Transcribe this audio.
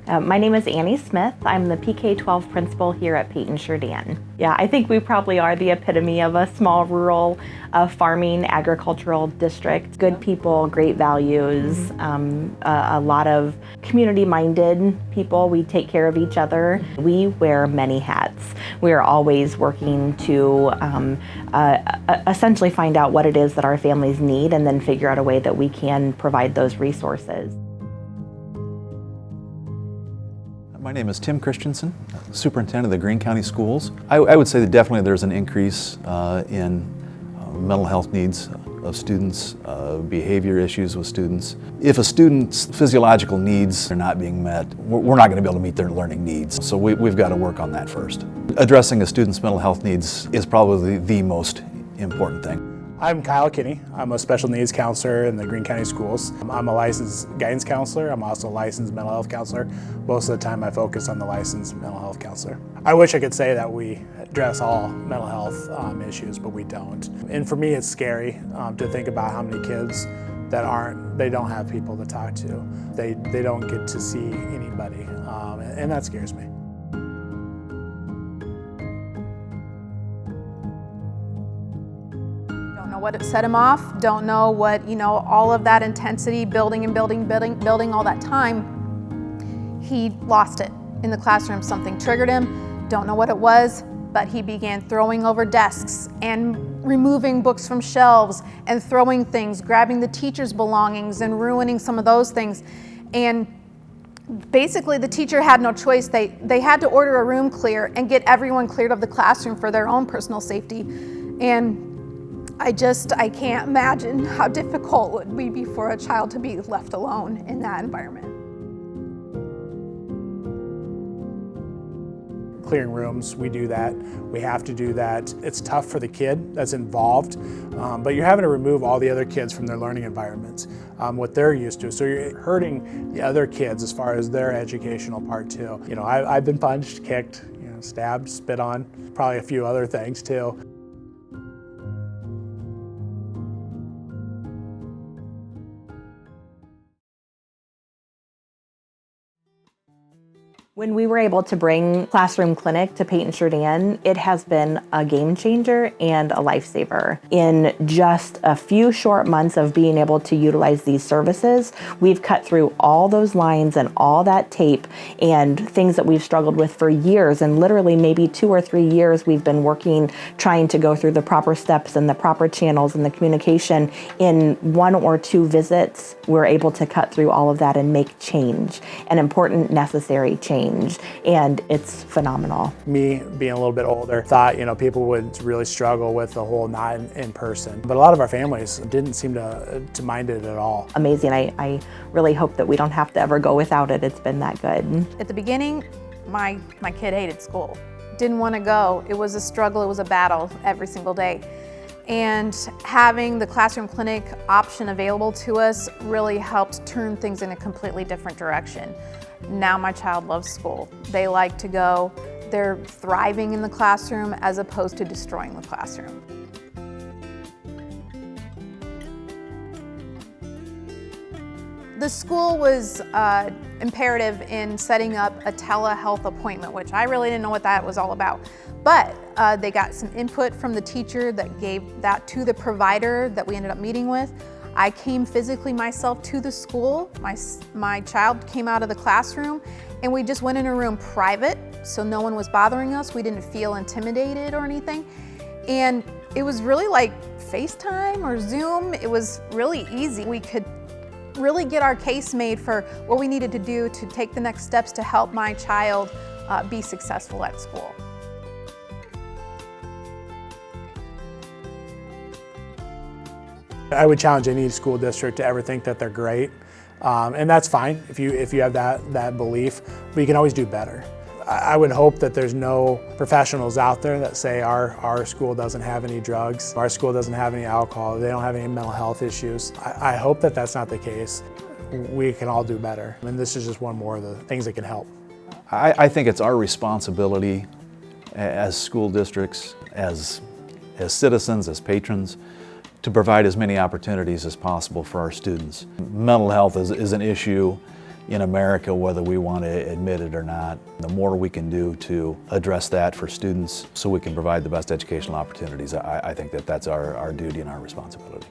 My name is Annie Smith. I'm the PK-12 principal here at Peyton-Sheridan. Yeah, I think we probably are the epitome of a small rural farming agricultural district. Good people, great values, a lot of community-minded people. We take care of each other. We wear many hats. We are always working to essentially find out what it is that our families need and then figure out a way that we can provide those resources. My name is Tim Christensen, Superintendent of the Greene County Schools. I would say that definitely there's an increase in mental health needs of students, behavior issues with students. If a student's physiological needs are not being met, we're not going to be able to meet their learning needs. So we've got to work on that first. Addressing a student's mental health needs is probably the most important thing. I'm Kyle Kinney. I'm a special needs counselor in the Greene County Schools. I'm a licensed guidance counselor. I'm also a licensed mental health counselor. Most of the time I focus on the licensed mental health counselor. I wish I could say that we address all mental health issues, but we don't. And for me it's scary to think about how many kids that they don't have people to talk to. They don't get to see anybody, and that scares me. What set him off, don't know what, all of that intensity, building all that time, he lost it in the classroom. Something triggered him, don't know what it was, but he began throwing over desks and removing books from shelves and throwing things, grabbing the teacher's belongings and ruining some of those things. And basically the teacher had no choice. They had to order a room clear and get everyone cleared of the classroom for their own personal safety. And I can't imagine how difficult it would be for a child to be left alone in that environment. Clearing rooms, we do that. We have to do that. It's tough for the kid that's involved, but you're having to remove all the other kids from their learning environments, what they're used to. So you're hurting the other kids as far as their educational part too. I've been punched, kicked, stabbed, spit on, probably a few other things too. When we were able to bring Classroom Clinic to Peyton-Sheridan, it has been a game changer and a lifesaver. In just a few short months of being able to utilize these services, we've cut through all those lines and all that tape and things that we've struggled with for years, and literally maybe 2 or 3 years we've been working, trying to go through the proper steps and the proper channels and the communication. In 1 or 2 visits, we're able to cut through all of that and make change, an important, necessary change. And it's phenomenal. Me being a little bit older, thought people would really struggle with the whole not in person, but a lot of our families didn't seem to mind it at all. Amazing. I really hope that we don't have to ever go without it. It's been that good. At the beginning, my kid hated school, didn't want to go. It was a struggle, it was a battle every single day. And having the Classroom Clinic option available to us really helped turn things in a completely different direction. Now my child loves school. They like to go. They're thriving in the classroom as opposed to destroying the classroom. The school was imperative in setting up a telehealth appointment, which I really didn't know what that was all about. But they got some input from the teacher that gave that to the provider that we ended up meeting with. I came physically myself to the school. My child came out of the classroom and we just went in a room private, so no one was bothering us. We didn't feel intimidated or anything. And it was really like FaceTime or Zoom. It was really easy. We could really get our case made for what we needed to do to take the next steps to help my child be successful at school. I would challenge any school district to ever think that they're great, and that's fine if you have that belief, but you can always do better. I would hope that there's no professionals out there that say our school doesn't have any drugs, our school doesn't have any alcohol, they don't have any mental health issues. I hope that that's not the case. We can all do better, and this is just one more of the things that can help. I think it's our responsibility as school districts, as citizens, as patrons, to provide as many opportunities as possible for our students. Mental health is an issue in America, whether we want to admit it or not. The more we can do to address that for students so we can provide the best educational opportunities, I think that that's our duty and our responsibility.